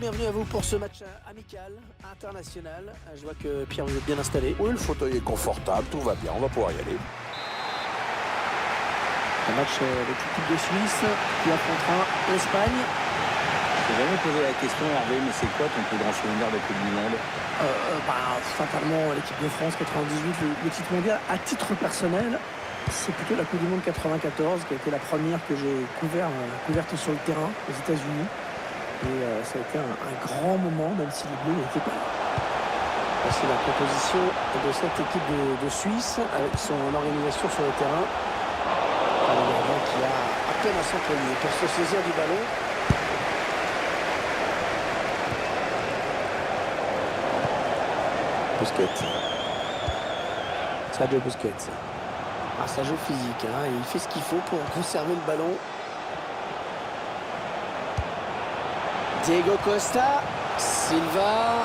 bienvenue à vous pour ce match amical, international. Je vois que Pierre, vous êtes bien installé. Oui, le fauteuil est confortable, tout va bien, on va pouvoir y aller. Un match avec l'équipe de Suisse qui affrontera l'Espagne. Je t'ai jamais posé la question, Hervé, mais c'est quoi ton plus grand souvenir de Coupe du Monde? Fatalement, l'équipe de France 98, le titre mondial. À titre personnel, c'est plutôt la Coupe du Monde 94 qui a été la première que j'ai couverte sur le terrain aux États-Unis. Et ça a été un grand moment, même si les Bleus n'étaient pas là. C'est la composition de cette équipe de Suisse avec son organisation sur le terrain. Un gardien qui a à peine à s'entraîner pour se saisir du ballon. Busquets. Sergio Busquets. Ça joue physique, hein. Il fait ce qu'il faut pour conserver le ballon. Diego Costa, Silva.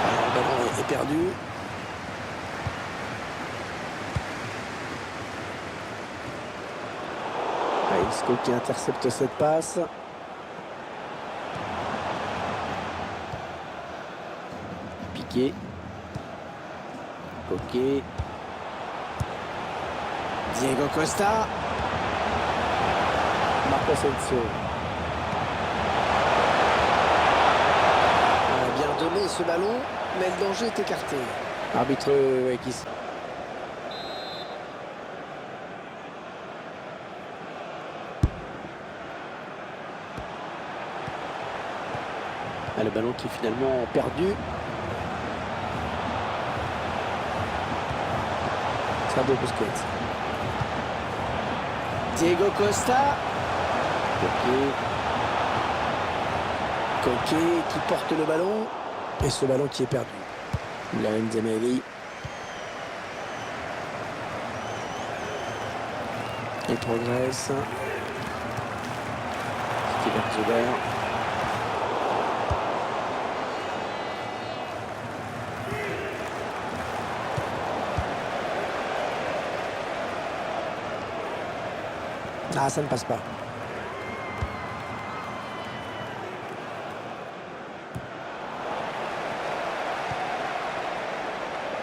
Alors, le ballon est perdu. Isco qui intercepte cette passe. Piqué. Coquet. Diego Costa. Marco Asensio. On a bien donné ce ballon, mais le danger est écarté. Arbitre qui... Le ballon qui est finalement perdu. Sergio Busquets. Diego Costa. Coquet qui porte le ballon. Et ce ballon qui est perdu. Lamine Zemeli. Il progresse. Steven Zuber. Ça ne passe pas.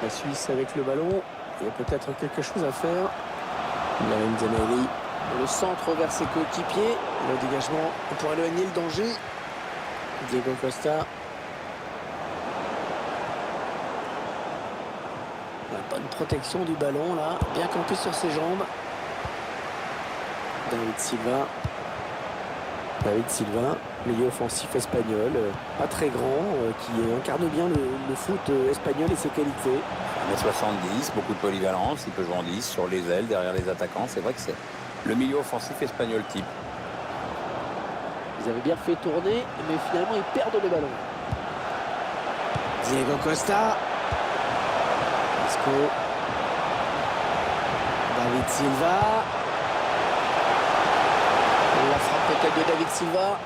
La Suisse avec le ballon. Il y a peut-être quelque chose à faire. Lamine Zemeli. Le centre vers ses coéquipiers. Le dégagement pour éloigner le danger. Diego Costa. La bonne protection du ballon là. Bien campé sur ses jambes. David Silva, milieu offensif espagnol, pas très grand, qui incarne bien le foot espagnol et ses qualités. 1m70, beaucoup de polyvalence, il peut jouer en 10, sur les ailes, derrière les attaquants. C'est vrai que c'est le milieu offensif espagnol type. Ils avaient bien fait tourner, mais finalement ils perdent le ballon. Diego Costa. Isco. David Silva. La frappe peut-être de David Silva.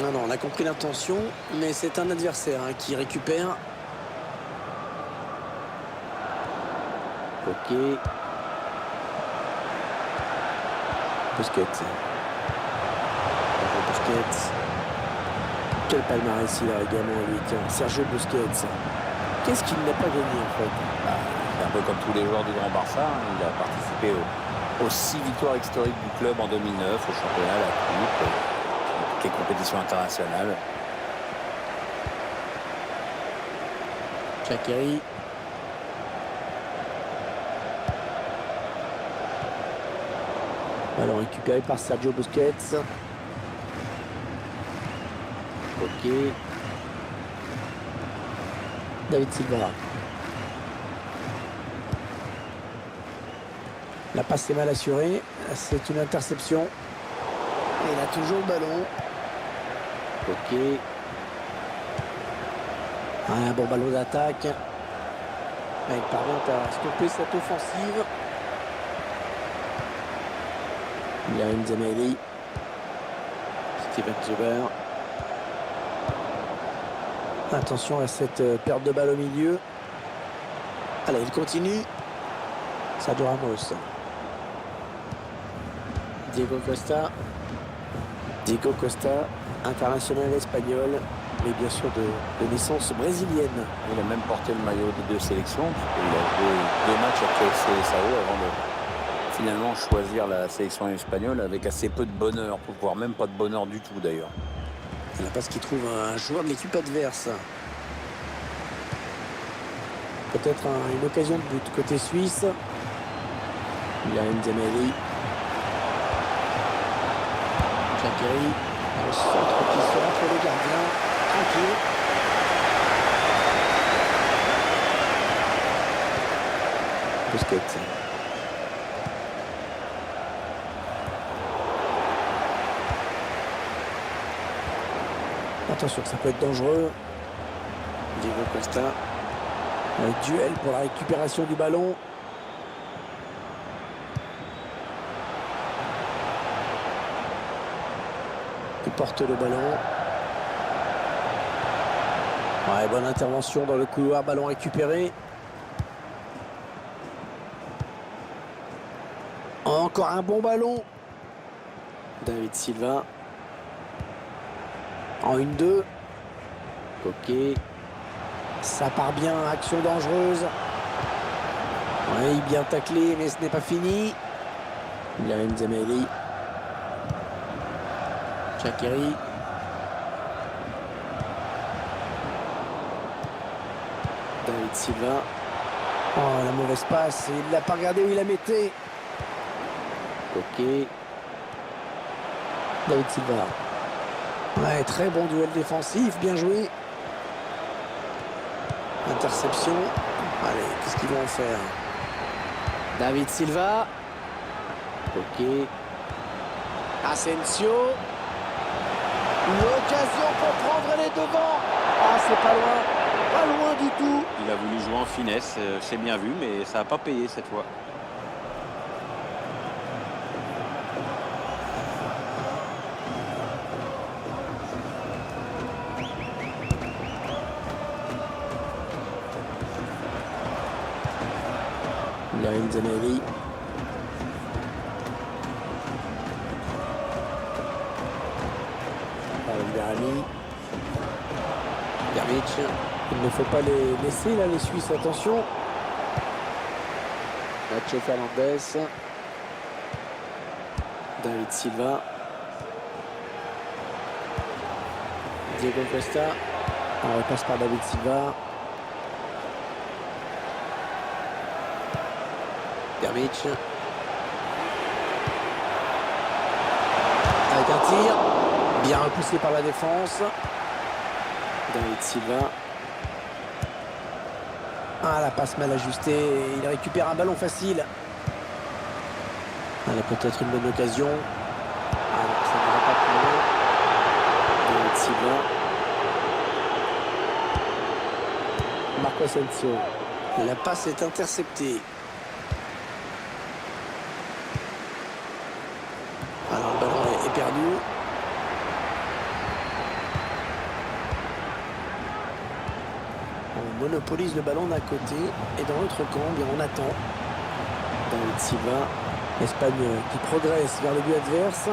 Non, on a compris l'intention, mais c'est un adversaire qui récupère. Ok. Busquets. Quel palmarès il a également, lui. Tiens, Sergio Busquets. Qu'est-ce qu'il n'a pas gagné, en fait? C'est un peu comme tous les joueurs du Grand Barça. Il a participé aux 6 victoires historiques du club en 2009, au championnat, la coupe, toutes les compétitions internationales. Shaqiri. Ballon récupéré par Sergio Busquets. Ok. David Silva. La passe est mal assurée. C'est une interception. Et il a toujours le ballon. Ok. Un bon ballon d'attaque. Il parvient à stopper cette offensive. Lamine Zemeli. Steven Zuber. Attention à cette perte de balle au milieu. Allez, il continue. Sergio Ramos. Diego Costa. Diego Costa, international espagnol, mais bien sûr de naissance brésilienne. Il a même porté le maillot des deux sélections. Il a joué 2 matchs avec CSAO avant de finalement choisir la sélection espagnole avec assez peu de bonheur, voire même pas de bonheur du tout d'ailleurs. La passe qui trouve un joueur de l'équipe adverse. Peut-être une occasion de but côté suisse. Il a Nzameli. Shaqiri. Dans le centre qui sera pour le gardien. Tranquille. Busquets. Attention, ça peut être dangereux. Diego Costa. Un duel pour la récupération du ballon. Il porte le ballon. Ouais, bonne intervention dans le couloir, ballon récupéré. Encore un bon ballon. David Silva. En 1-2. Ok. Ça part bien, action dangereuse. Oui, bien taclé, mais ce n'est pas fini. Il a Nzameli. Shaqiri. David Silva. Oh, la mauvaise passe. Il ne l'a pas regardé où il la mettait. Ok. David Silva. Ouais, très bon duel défensif. Bien joué. Interception. Allez, qu'est-ce qu'ils vont en faire? David Silva. Ok. Asensio. L'occasion pour prendre les devants. Ah, c'est pas loin. Pas loin du tout. Il a voulu jouer en finesse, c'est bien vu, mais ça n'a pas payé cette fois. Il a Nzameli. Berami. Gervic. Il ne faut pas les laisser là, les Suisses. Attention. Nacho Fernandez. David Silva. Diego Costa. On repasse par David Silva. Gervic. Avec un tir. Bien repoussé par la défense. David Silva. Ah, la passe mal ajustée. Il récupère un ballon facile. Elle a peut-être une bonne occasion. Ah non, ça ne va pas plus loin. David Silva. Marco Asensio. La passe est interceptée. Alors le ballon est perdu. On monopolise le ballon d'un côté et dans l'autre camp, bien on attend. David Silva. L'Espagne qui progresse vers le but adverse.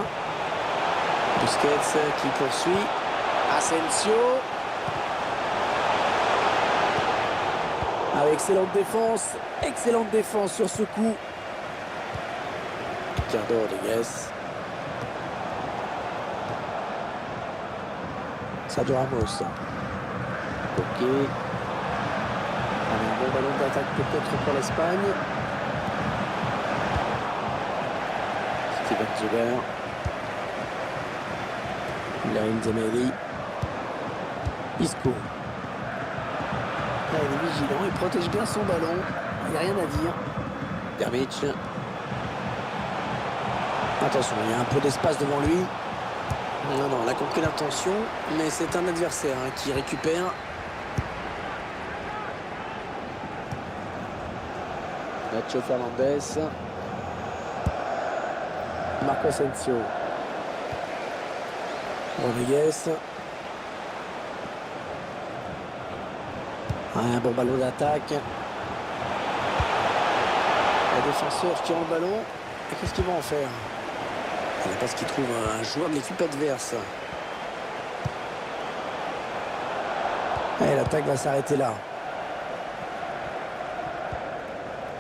Busquets qui poursuit. Asensio. Avec excellente défense sur ce coup. Ricardo Rodriguez. Sergio Ramos. Ok. Un bon ballon d'attaque peut-être pour l'Espagne. Steven Zuber. Il a Nzameli. Isco. Là, il est vigilant, il protège bien son ballon. Il n'y a rien à dire. Gervic. Attention, il y a un peu d'espace devant lui. Non, on a compris l'intention, mais c'est un adversaire qui récupère. Nacho Fernandez. Marco Asensio. Rodriguez. Un bon ballon d'attaque. Les défenseurs tirent le ballon. Et qu'est-ce qu'ils vont en faire? C'est parce qu'ils trouvent un joueur de l'équipe adverse. Et l'attaque va s'arrêter là.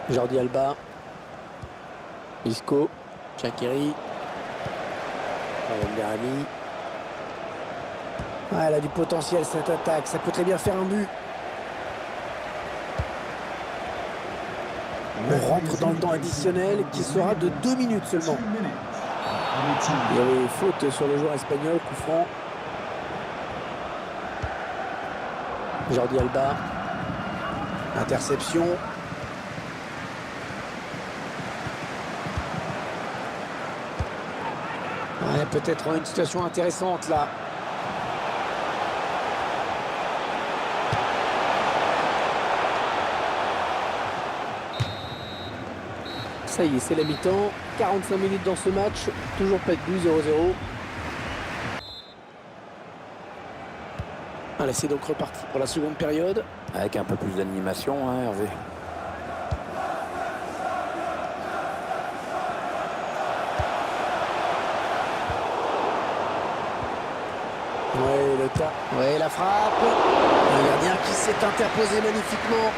Jordi Alba. Isco. Shaqiri. Berami. Ah, elle a du potentiel cette attaque. Ça peut très bien faire un but. On rentre dans le temps additionnel qui sera de 2 minutes seulement. Il y avait faute sur le joueur espagnol, coup franc. Jordi Alba. Interception. Ouais, peut-être une situation intéressante là. Ça y est, c'est la mi-temps. 45 minutes dans ce match. Toujours pas de but, 0-0. Allez, c'est donc reparti pour la seconde période. Avec un peu plus d'animation, hein, Hervé. Ouais, le tas. Ouais, la frappe. Un gardien qui s'est interposé magnifiquement.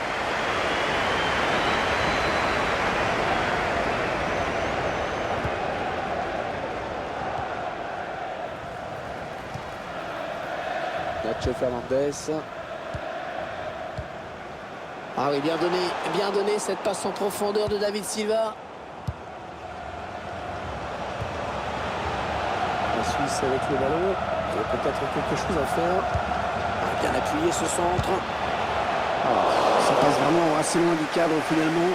Nacho Fernandez. Ah oui, bien donné cette passe en profondeur de David Silva. La Suisse avec le ballon. Il y a peut-être quelque chose à faire. Ah, bien appuyé ce centre. Ça passe vraiment assez loin du cadre finalement.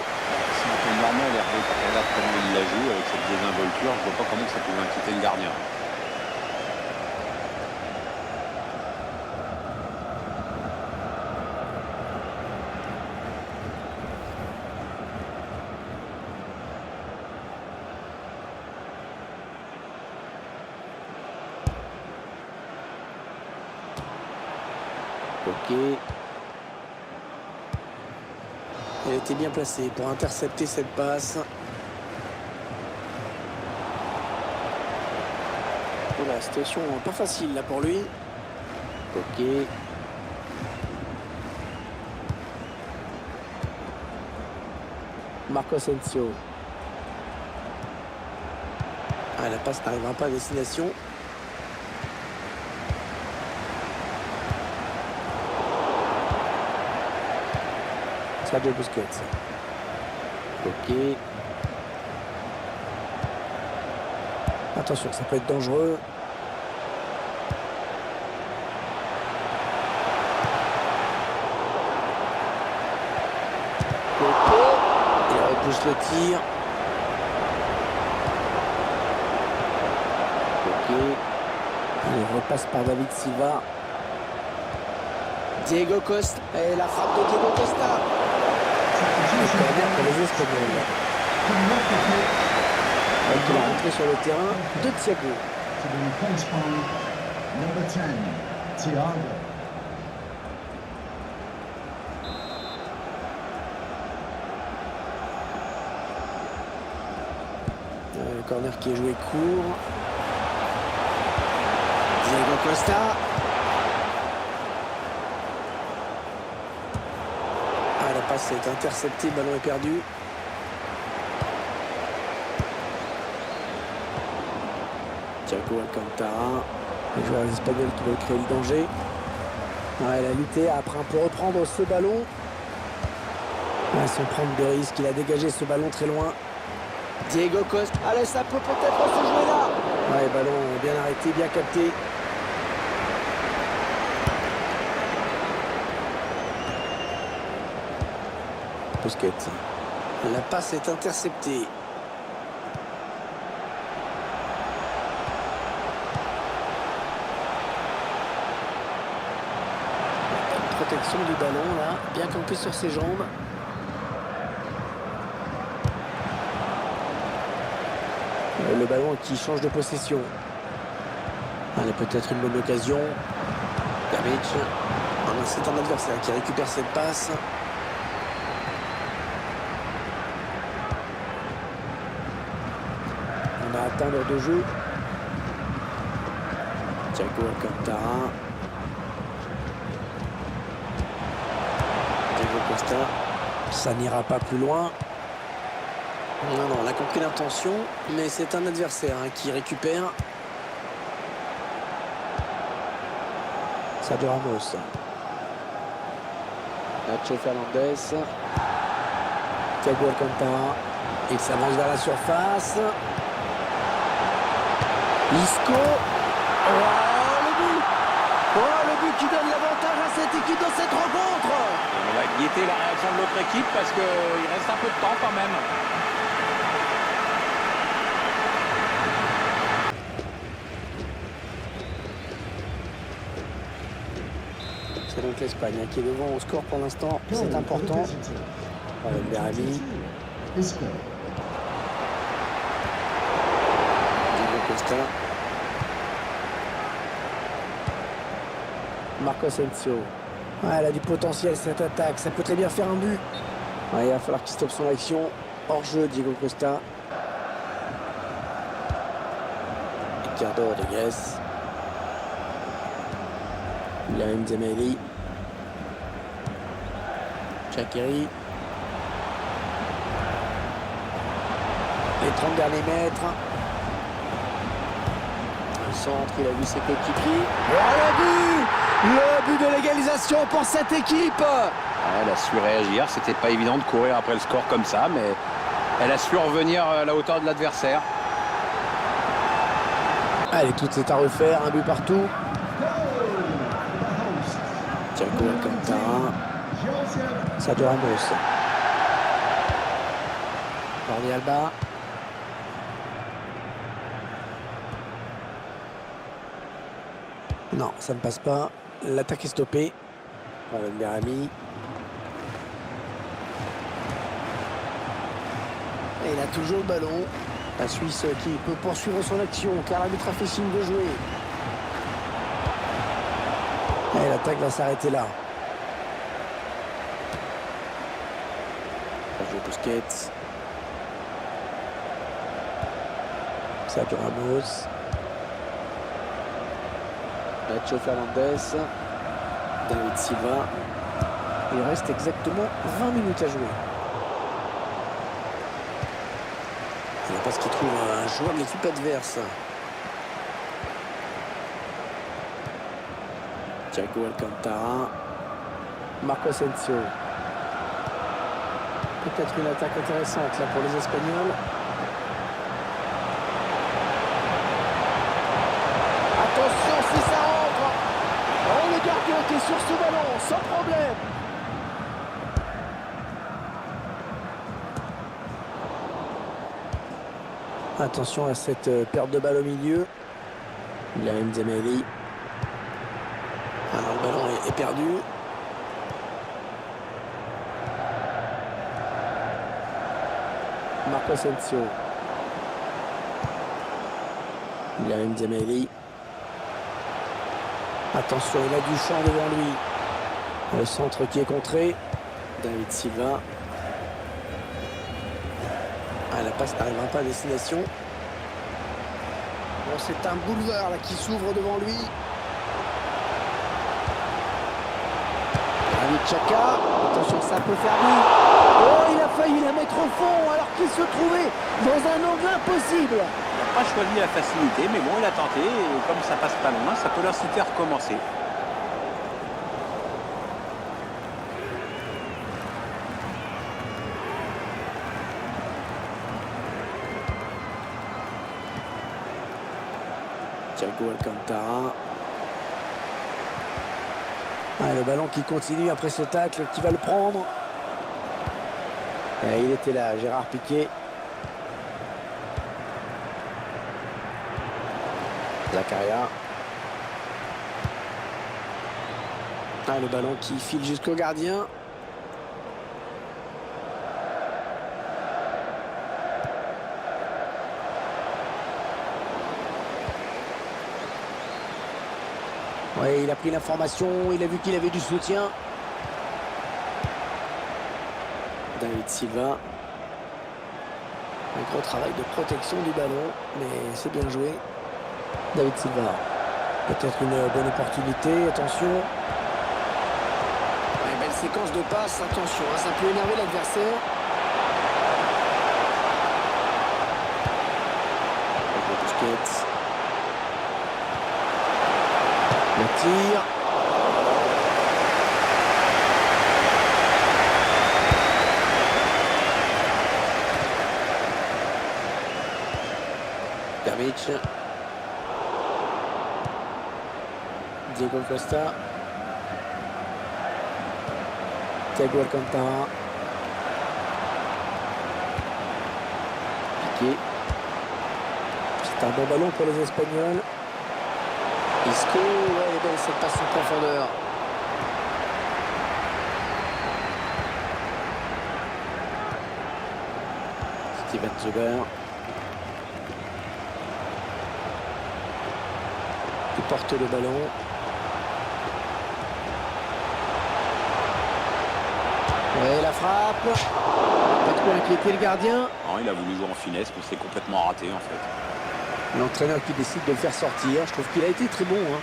C'est un peu normal, Hervé, quand on regarde comment il la joue avec cette désinvolture. Je vois pas comment ça pouvait inquiéter le gardien. Ok. Elle était bien placée pour intercepter cette passe. Voilà, situation pas facile là pour lui. Ok. Marco Asensio. Ah, la passe n'arrivera pas à destination. Sergio Busquets. Ok. Attention, ça peut être dangereux. Ok. Il repousse le tir. Ok. Il repasse par David Silva. Diego Costa. Et la frappe de Diego Costa. Le corner pour les Espagnols. Donc il est rentré sur le terrain de Thiago. Le corner qui est joué court. Diego Costa. La passe est interceptée, le ballon est perdu. Thiago Alcantara, les joueurs espagnols qui veulent créer le danger. Ouais, il a lutté, après un peu reprendre ce ballon. Ouais, sans prendre de risque, il a dégagé ce ballon très loin. Diego Costa, allez, ça peut peut-être se jouer là. Ouais, ballon bien arrêté, bien capté. Busquets. La passe est interceptée. Protection du ballon là, bien campé sur ses jambes. Le ballon qui change de possession. Allez, peut-être une bonne occasion. Gamic. C'est un adversaire qui récupère cette passe. a atteint l'heure de jeu. Thiago Alcantara. Diego Costa. Ça n'ira pas plus loin. Non, non, on a compris l'intention, mais c'est un adversaire qui récupère. Sergio Ramos. Nacho Fernandez. Thiago Alcantara. Il s'avance vers la surface. Isco. Oh, le but! Oh, le but qui donne l'avantage à cette équipe dans cette rencontre! On va guetter la réaction de l'autre équipe parce qu'il reste un peu de temps quand même. C'est donc l'Espagne qui est devant au score pour l'instant. C'est important. Avec Berami. Diego Costa. Marco Asensio. Ouais, elle a du potentiel cette attaque. Ça peut très bien faire un but. Ouais, il va falloir qu'il stoppe son action. Hors jeu, Diego Costa. Ricardo Rodriguez. Lamine Zemeli. Shaqiri. Les 30 derniers mètres. Le centre, il a vu ses coéquipiers. Oh, le but de l'égalisation pour cette équipe. Elle a su réagir. C'était pas évident de courir après le score comme ça, mais elle a su revenir à la hauteur de l'adversaire. Allez, tout est à refaire. Un but partout. Thiago Alcantara. Sergio Ramos. Jordi Alba. Non, ça ne passe pas. L'attaque est stoppée. Voilà, Berami. Et il a toujours le ballon. La Suisse qui peut poursuivre son action car l'arbitre a fait signe de jouer. Et l'attaque va s'arrêter là. Sergio Busquets. Sergio Ramos. Nacho Fernandez. David Silva. Il reste exactement 20 minutes à jouer. Il n'y a pas ce qu'il trouve un joueur de l'équipe adverse. Thiago Alcantara. Marco Asensio. Peut-être une attaque intéressante là pour les Espagnols. Attention si ça rentre. Oh, le gardien qui est sur ce ballon, sans problème. Attention à cette perte de balle au milieu. Lamine Zemeli. Alors le ballon est perdu. Marco Asensio. Lamine Zemeli. Attention, il a du champ devant lui. Le centre qui est contré. David Silva. Ah, la passe n'arrivera pas à destination. Bon, c'est un boulevard là, qui s'ouvre devant lui. Granit Xhaka. Attention, ça peut faire but. Oh, il a failli la mettre au fond alors qu'il se trouvait dans un angle impossible. Il n'a pas choisi la facilité, mais bon, il a tenté. Et comme ça passe pas loin, ça peut l'inciter à recommencer. Thiago Alcantara. Ah, le ballon qui continue après ce tacle, qui va le prendre. Et il était là, Gérard Piqué. Zakaria. Ah, le ballon qui file jusqu'au gardien. Ouais, il a pris l'information, il a vu qu'il avait du soutien. David Silva. Un gros travail de protection du ballon, mais c'est bien joué. David Silva. Peut-être une bonne opportunité, attention. Ouais, belle séquence de passes, attention, hein, ça peut énerver l'adversaire. Busquets. Le tir. Davic. Diego Costa. Thiago Alcantara. Piqué. C'est un bon ballon pour les Espagnols. Isco, ouais, elle est belle cette passe en profondeur. Steven Zuber. Il porte le ballon. Ouais, la frappe. Pas trop inquiéter le gardien. Non, il a voulu jouer en finesse, mais c'est complètement raté en fait. L'entraîneur qui décide de le faire sortir. Je trouve qu'il a été très bon. Hein.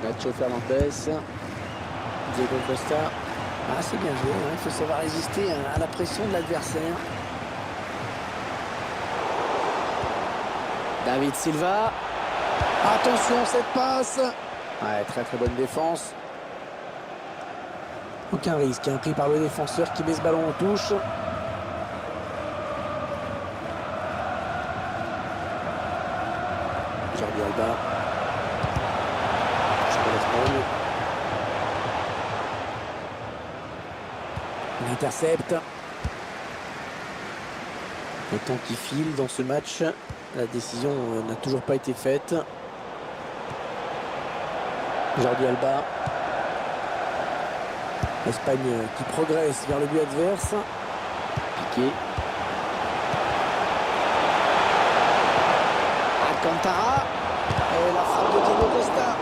Nacho Fernandez. Diego Costa. Ah, c'est bien joué. Hein. Il faut savoir résister à la pression de l'adversaire. David Silva. Attention, cette passe. Ouais, très très bonne défense. Aucun risque, hein, pris par le défenseur qui met ce ballon en touche. Jordi Alba. Il intercepte. Le temps qui file dans ce match. La décision n'a toujours pas été faite. Jordi Alba. L'Espagne qui progresse vers le but adverse. Piqué. Alcantara. Et la frappe de Diego Costa.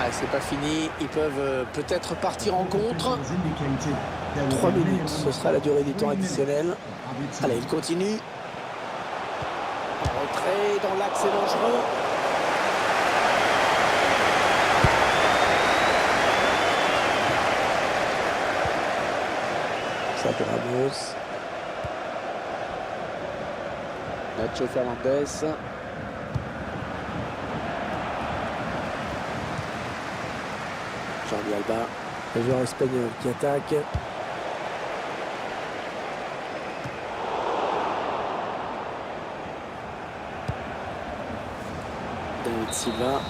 Ah, c'est pas fini. Ils peuvent peut-être partir en contre. 3 minutes, ce sera la durée du temps additionnel. Allez, il continue. En retrait, dans l'axe, c'est dangereux. Sergio Ramos. Nacho Fernandez. Jordi Alba, le joueur espagnol qui attaque. David Silva.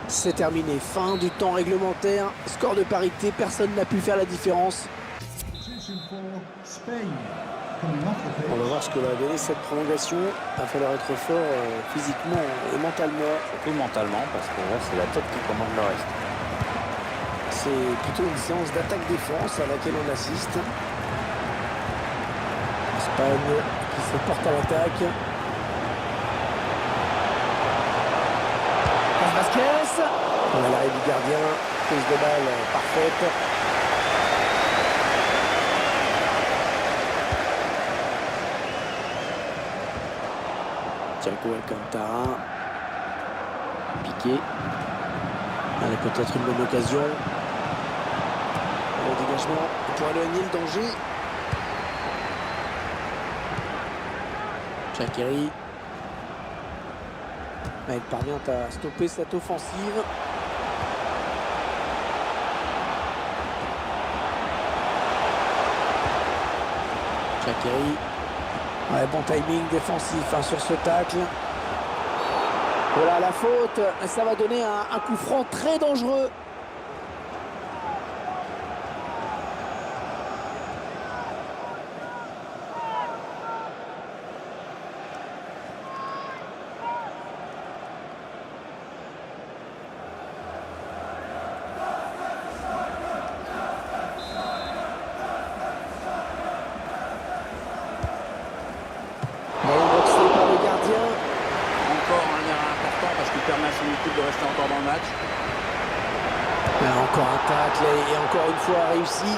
C'est terminé. Fin du temps réglementaire. Score de parité. Personne n'a pu faire la différence. On va voir ce que va donner cette prolongation. Il va falloir être fort physiquement et mentalement. Surtout mentalement, parce que là, c'est la tête qui commande le reste. C'est plutôt une séance d'attaque-défense à laquelle on assiste. Espagne qui se porte à l'attaque. Vasquez. On a l'arrêt du gardien. Prise de balle parfaite. Thiago Alcantara. Piqué. Allez, peut-être une bonne occasion. Le dégagement pour éloigner le danger. Shaqiri. Il parvient à stopper cette offensive. Shaqiri. Ouais, bon timing défensif hein, sur ce tacle. Voilà la faute. Ça va donner un coup franc très dangereux. l'équipe de rester encore dans le match. Là, encore un tacle et encore une fois réussi.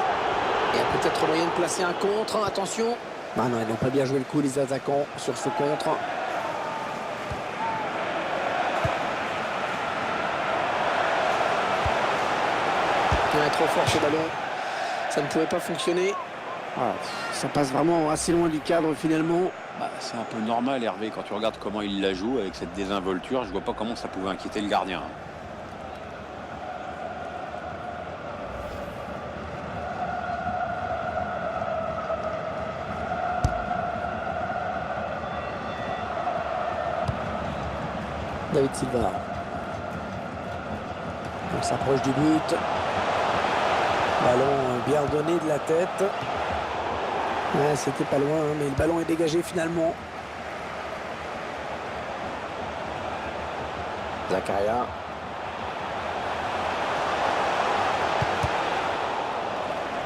Il y a peut-être moyen de placer un contre. Attention. Ah non, ils n'ont pas bien joué le coup, les attaquants, sur ce contre. Il est trop fort ce ballon. Ça ne pouvait pas fonctionner. Voilà, ça passe vraiment assez loin du cadre finalement. Bah, c'est un peu normal, Hervé, quand tu regardes comment il la joue avec cette désinvolture. Je vois pas comment ça pouvait inquiéter le gardien. David Silva. On s'approche du but. Ballon bien donné de la tête. Ouais, c'était pas loin, hein, mais le ballon est dégagé finalement. Zakaria.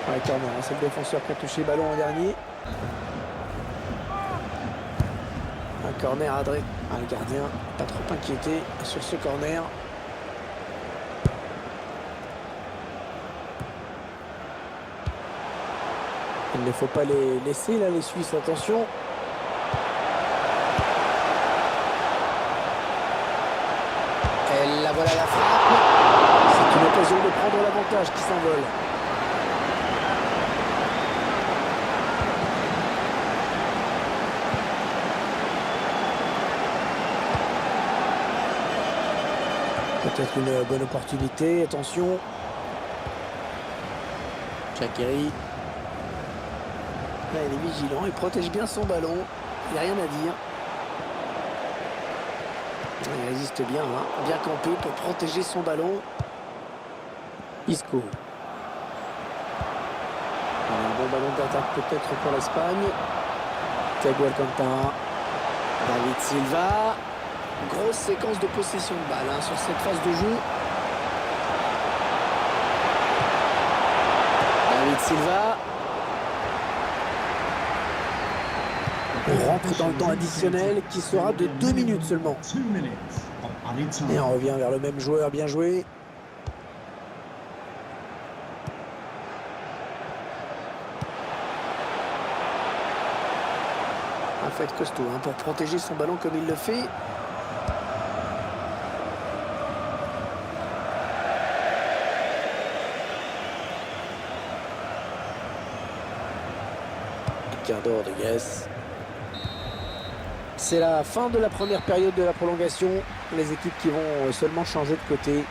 Ouais, corner, hein, c'est le défenseur qui a touché le ballon en dernier. Un corner à Adré. Ah, le gardien, pas trop inquiété sur ce corner. Il ne faut pas les laisser là, les Suisses, attention. Et là voilà la frappe. C'est une occasion de prendre l'avantage qui s'envole. Peut-être une bonne opportunité, attention. Shaqiri. Là, il est vigilant, il protège bien son ballon. Il n'y a rien à dire. Il résiste bien, hein, bien campé pour protéger son ballon. Isco. Un bon ballon d'attaque peut-être pour l'Espagne. Thiago Alcantara. David Silva. Grosse séquence de possession de balle hein, sur cette phase de jeu. David Silva. On rentre dans le temps additionnel qui sera de 2 minutes seulement. Et on revient vers le même joueur, bien joué. Un fait costaud hein, pour protéger son ballon comme il le fait. Ricardo Rodriguez. C'est la fin de la première période de la prolongation. Les équipes qui vont seulement changer de côté.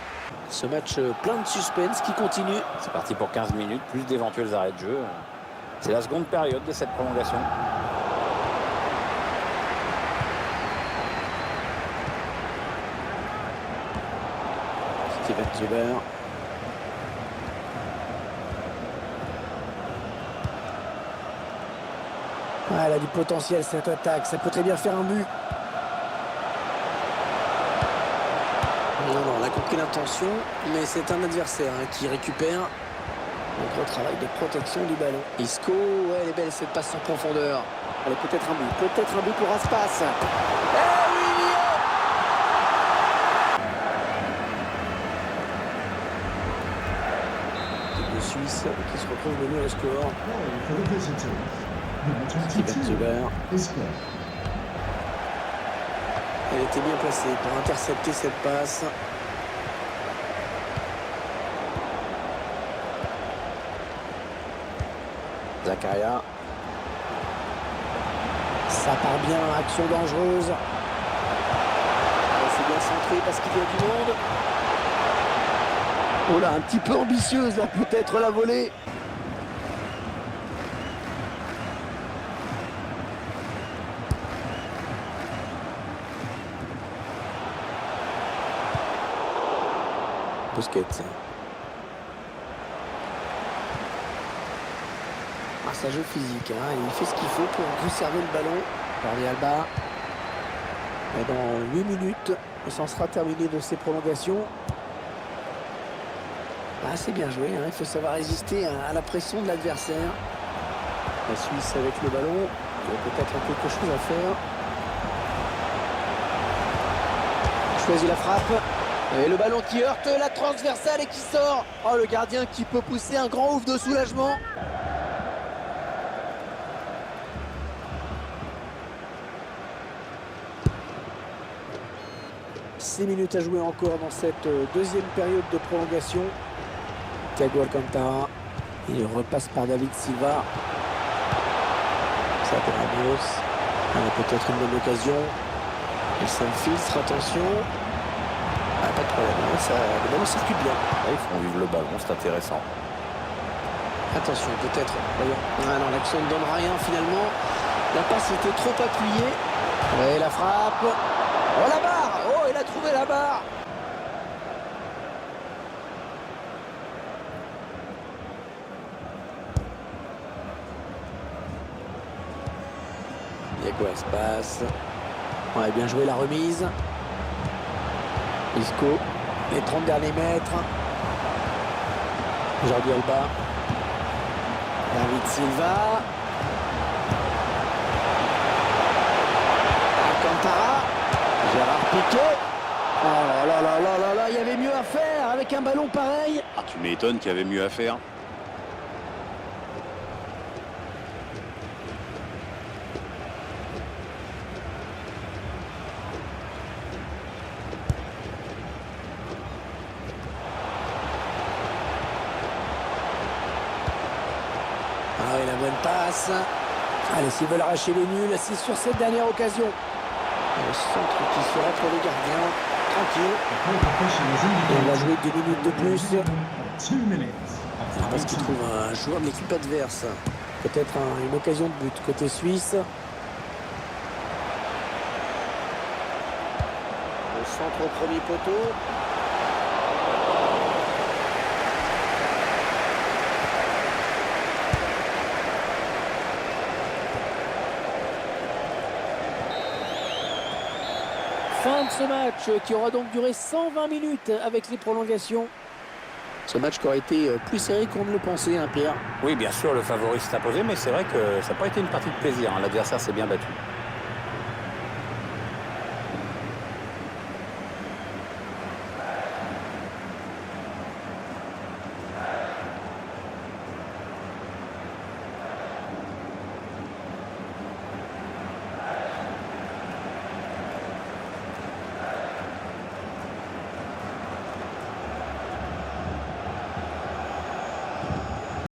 Ce match plein de suspense qui continue. C'est parti pour 15 minutes, plus d'éventuels arrêts de jeu. C'est la seconde période de cette prolongation. Steven Zuber. Ah, elle a du potentiel cette attaque, ça peut très bien faire un but. Non, elle a compris l'intention, mais c'est un adversaire hein, qui récupère. Un gros travail de protection du ballon. Isco, ouais, elle est belle cette passe en profondeur. Allez, peut-être un but pour Aspas. Le Suisse qui se retrouve mené au score. Steven Zuber. Elle était bien placée pour intercepter cette passe. Zakaria. Ça part bien, action dangereuse. C'est bien centré parce qu'il y a du monde. Oh là, un petit peu ambitieuse là, peut-être la volée. Busquets. Ah, ça joue physique, hein. Il fait ce qu'il faut pour conserver le ballon. Jordi Alba. Et dans 8 minutes, ça en sera terminé de ces prolongations. Ah, c'est bien joué, hein. Il faut savoir résister à la pression de l'adversaire. La Suisse avec le ballon. Il y a peut-être quelque chose à faire. Choisit la frappe. Et le ballon qui heurte la transversale et qui sort. Oh, le gardien qui peut pousser un grand ouf de soulagement. « 6 minutes à jouer encore dans cette deuxième période de prolongation. Thiago Alcantara. Il repasse par David Silva. Ça pour Ramos. Peut-être une bonne occasion. Il s'infiltre, attention. Ah, pas de problème, le ballon circule bien. Ils font vivre le ballon, c'est intéressant. Attention, peut-être. Voyons. Ah non, l'action ne donne rien finalement. La passe était trop appuyée. Et la frappe. Oh, la barre! Oh, il a trouvé la barre! Diego Aspas. Ouais, bien joué la remise. Isco. Les 30 derniers mètres. Jordi Alba. David Silva. Alcantara. Gérard Piqué. Oh là là là là là là, il y avait mieux à faire avec un ballon pareil. Ah, tu m'étonnes qu'il y avait mieux à faire. Ah oui, la bonne passe. Allez, s'ils veulent arracher le nul, c'est sur cette dernière occasion. Le centre qui sera pour le gardien. Tranquille. Et on va jouer 2 minutes de plus. Parce qu'il trouve un joueur de l'équipe adverse. Peut-être une occasion de but côté suisse. Le centre au premier poteau. Fin de ce match qui aura donc duré 120 minutes avec les prolongations. Ce match qui aurait été plus serré qu'on ne le pensait, hein, Pierre. Oui, bien sûr, le favori s'est imposé, mais c'est vrai que ça n'a pas été une partie de plaisir. L'adversaire s'est bien battu.